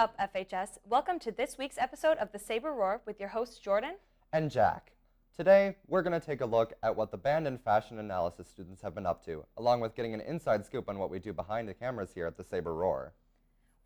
up, FHS? Welcome to this week's episode of the Saber Roar with your hosts Jordan and Jack. Today, we're going to take a look at what the band and fashion analysis students have been up to, along with getting an inside scoop on what we do behind the cameras here at the Saber Roar.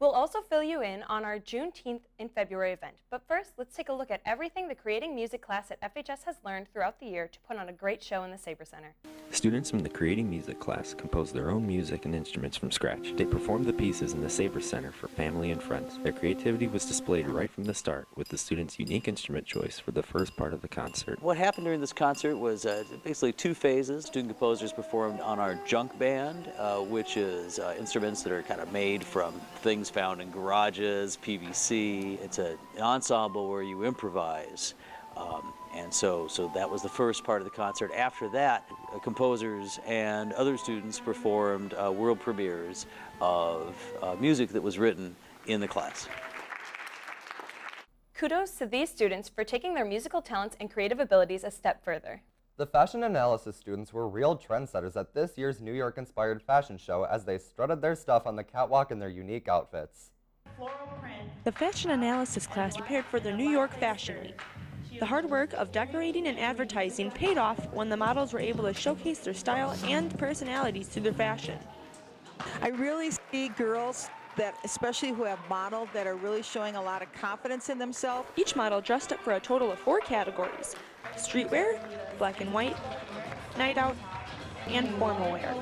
We'll also fill you in on our Juneteenth in February event. But first, let's take a look at everything the Creating Music class at FHS has learned throughout the year to put on a great show in the Saber Center. Students from the Creating Music class compose their own music and instruments from scratch. They performed the pieces in the Saber Center for family and friends. Their creativity was displayed right from the start with the students' unique instrument choice for the first part of the concert. What happened during this concert was basically two phases. Student composers performed on our junk band, which is instruments that are kind of made from things found in garages, PVC. It's an ensemble where you improvise. And so that was the first part of the concert. After that, composers and other students performed world premieres of music that was written in the class. Kudos to these students for taking their musical talents and creative abilities a step further. The fashion analysis students were real trendsetters at this year's New York-inspired fashion show as they strutted their stuff on the catwalk in their unique outfits. The fashion analysis class prepared for the New York Fashion Week. The hard work of decorating and advertising paid off when the models were able to showcase their style and personalities through their fashion. I really see girls that, especially who have modeled, that are really showing a lot of confidence in themselves. Each model dressed up for a total of 4 categories: streetwear, black and white, night out, and formal wear.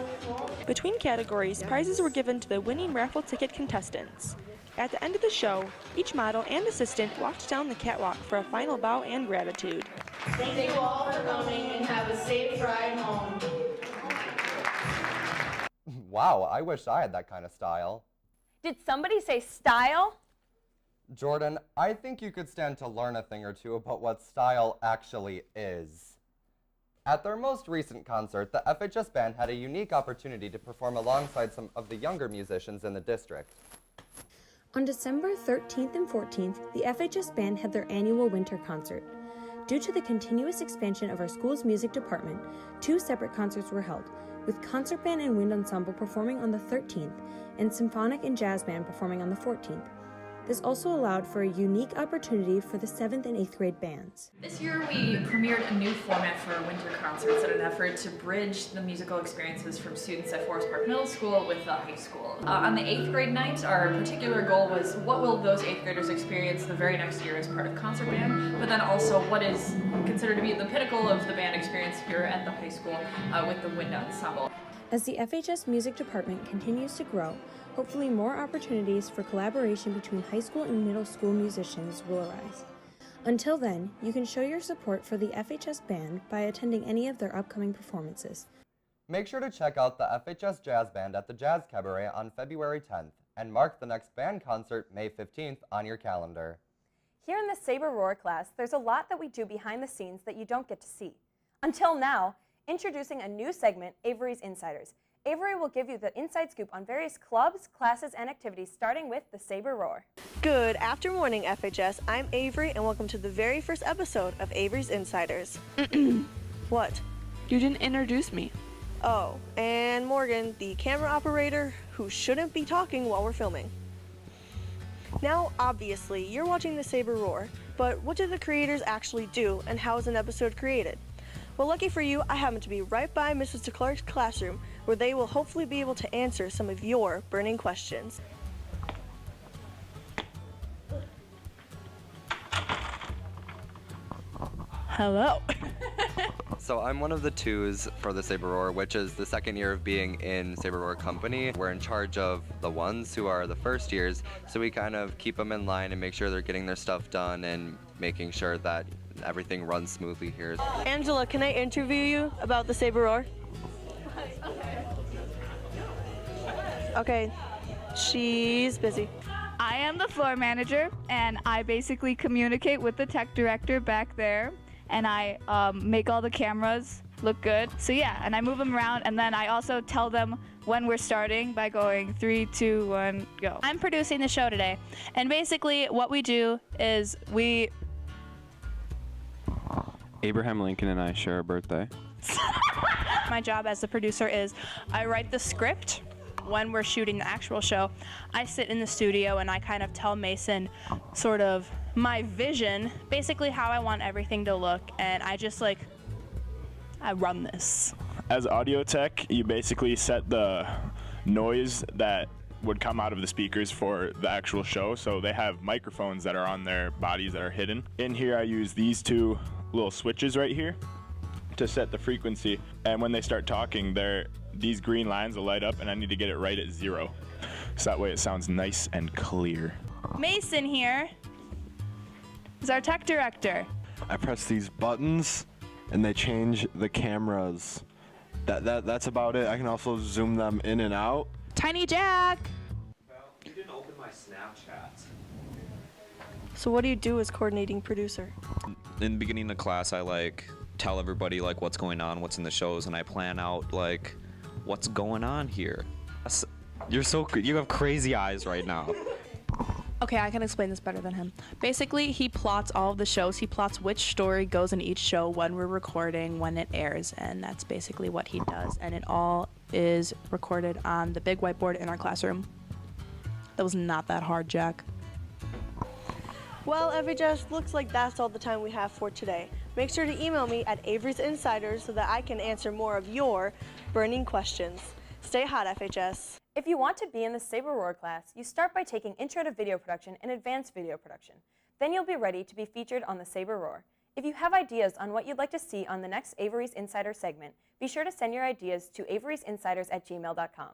Between categories, prizes were given to the winning raffle ticket contestants. At the end of the show, each model and assistant walked down the catwalk for a final bow and gratitude. Thank you all for coming and have a safe ride home. Wow, I wish I had that kind of style. Did somebody say style? Jordan, I think you could stand to learn a thing or two about what style actually is. At their most recent concert, the FHS band had a unique opportunity to perform alongside some of the younger musicians in the district. On December 13th and 14th, the FHS Band had their annual winter concert. Due to the continuous expansion of our school's music department, 2 separate concerts were held, with Concert Band and Wind Ensemble performing on the 13th and Symphonic and Jazz Band performing on the 14th. This also allowed for a unique opportunity for the 7th and 8th grade bands. This year we premiered a new format for winter concerts in an effort to bridge the musical experiences from students at Forest Park Middle School with the high school. On the 8th grade night, our particular goal was what will those 8th graders experience the very next year as part of concert band, but then also what is considered to be the pinnacle of the band experience here at the high school with the Wind Ensemble. As the FHS music department continues to grow, hopefully more opportunities for collaboration between high school and middle school musicians will arise. Until then, you can show your support for the FHS band by attending any of their upcoming performances. Make sure to check out the FHS Jazz Band at the Jazz Cabaret on February 10th and mark the next band concert May 15th on your calendar. Here in the Saber Roar class, there's a lot that we do behind the scenes that you don't get to see. Until now, introducing a new segment, Averys Insiders. Avery will give you the inside scoop on various clubs, classes, and activities, starting with the Saber Roar. Good after morning, FHS. I'm Avery, and welcome to the very first episode of Averys Insiders. What? You didn't introduce me. Oh, and Morgan, the camera operator, who shouldn't be talking while we're filming. Now, obviously, you're watching the Saber Roar, but what do the creators actually do, and how is an episode created? Well, lucky for you, I happen to be right by Mrs. DeClark's classroom, where they will hopefully be able to answer some of your burning questions. Hello. So I'm one of the 2s for the Saber Roar, which is the second year of being in Saber Roar Company. We're in charge of the ones who are the first years, so we kind of keep them in line and make sure they're getting their stuff done and making sure that everything runs smoothly here. Angela, can I interview you about the Saber Roar? Okay, she's busy. I am the floor manager, and I basically communicate with the tech director back there, and I make all the cameras look good. So yeah, and I move them around, and then I also tell them when we're starting by going 3, 2, 1, go. I'm producing the show today, and basically what we do is Abraham Lincoln and I share a birthday. My job as the producer is I write the script, when we're shooting the actual show, I sit in the studio and I kind of tell Mason sort of my vision, basically how I want everything to look, and I just like, I run this. As audio tech, you basically set the noise that would come out of the speakers for the actual show. So they have microphones that are on their bodies that are hidden. In here I use these two little switches right here to set the frequency, and when they start talking, these green lines will light up and I need to get it right at 0. So that way it sounds nice and clear. Mason here is our tech director. I press these buttons and they change the cameras. That's about it. I can also zoom them in and out. Tiny Jack! You didn't open my Snapchat. So what do you do as coordinating producer? In the beginning of class, I tell everybody what's going on, what's in the shows, and I plan out what's going on here. You have crazy eyes right now. Okay, I can explain this better than him. Basically, he plots all of the shows. He plots which story goes in each show, when we're recording, when it airs, and that's basically what he does. And it all is recorded on the big whiteboard in our classroom. That was not that hard, Jack. Well, Avery, just looks like that's all the time we have for today. Make sure to email me at Averys Insider so that I can answer more of your burning questions. Stay hot, FHS. If you want to be in the Saber Roar class, you start by taking Intro to Video Production and Advanced Video Production. Then you'll be ready to be featured on the Saber Roar. If you have ideas on what you'd like to see on the next Averys Insider segment, be sure to send your ideas to averysinsiders@gmail.com.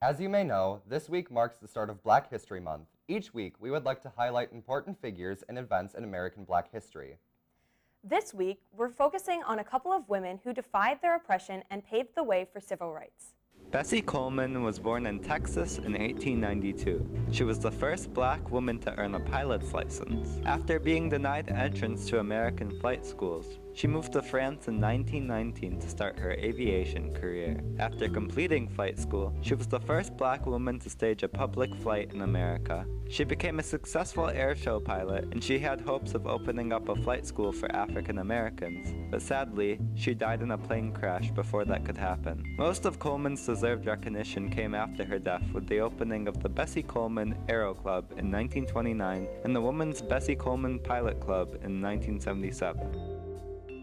As you may know, this week marks the start of Black History Month. Each week, we would like to highlight important figures and events in American Black history. This week, we're focusing on a couple of women who defied their oppression and paved the way for civil rights. Bessie Coleman was born in Texas in 1892. She was the first black woman to earn a pilot's license. After being denied entrance to American flight schools, she moved to France in 1919 to start her aviation career. After completing flight school, she was the first black woman to stage a public flight in America. She became a successful airshow pilot, and she had hopes of opening up a flight school for African Americans. But sadly, she died in a plane crash before that could happen. Most of Coleman's deserved recognition came after her death with the opening of the Bessie Coleman Aero Club in 1929 and the Women's Bessie Coleman Pilot Club in 1977.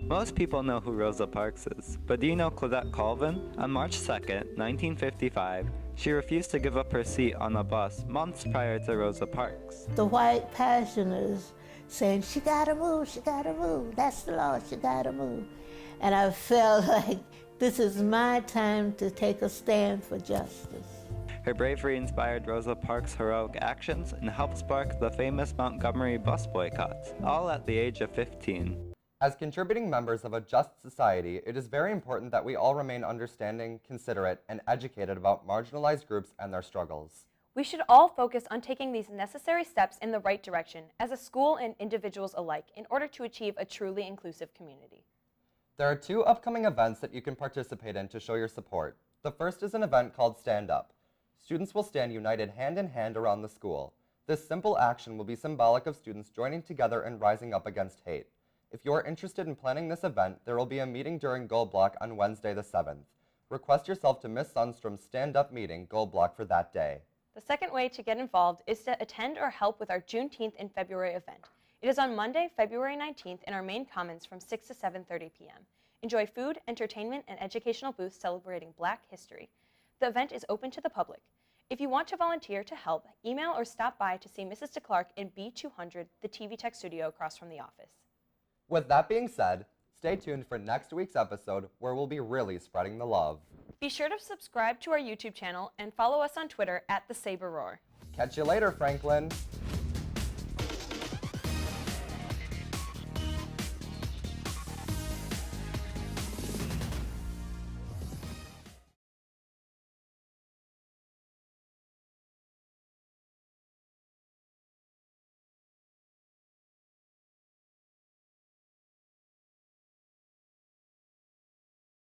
Most people know who Rosa Parks is, but do you know Claudette Colvin? On March 2nd, 1955, she refused to give up her seat on a bus months prior to Rosa Parks. The white passioners saying, she gotta move, that's the law, she gotta move. And I felt like this is my time to take a stand for justice. Her bravery inspired Rosa Parks' heroic actions and helped spark the famous Montgomery bus boycotts, all at the age of 15. As contributing members of a just society, it is very important that we all remain understanding, considerate, and educated about marginalized groups and their struggles. We should all focus on taking these necessary steps in the right direction as a school and individuals alike in order to achieve a truly inclusive community. There are 2 upcoming events that you can participate in to show your support. The first is an event called Stand Up. Students will stand united hand in hand around the school. This simple action will be symbolic of students joining together and rising up against hate. If you are interested in planning this event, there will be a meeting during Gold Block on Wednesday the 7th. Request yourself to Miss Sundstrom's stand-up meeting, Gold Block, for that day. The second way to get involved is to attend or help with our Juneteenth and February event. It is on Monday, February 19th in our main commons from 6 to 7:30 p.m. Enjoy food, entertainment, and educational booths celebrating Black history. The event is open to the public. If you want to volunteer to help, email or stop by to see Mrs. DeClark in B200, the TV Tech studio across from the office. With that being said, stay tuned for next week's episode where we'll be really spreading the love. Be sure to subscribe to our YouTube channel and follow us on Twitter @TheSaberRoar. Catch you later, Franklin.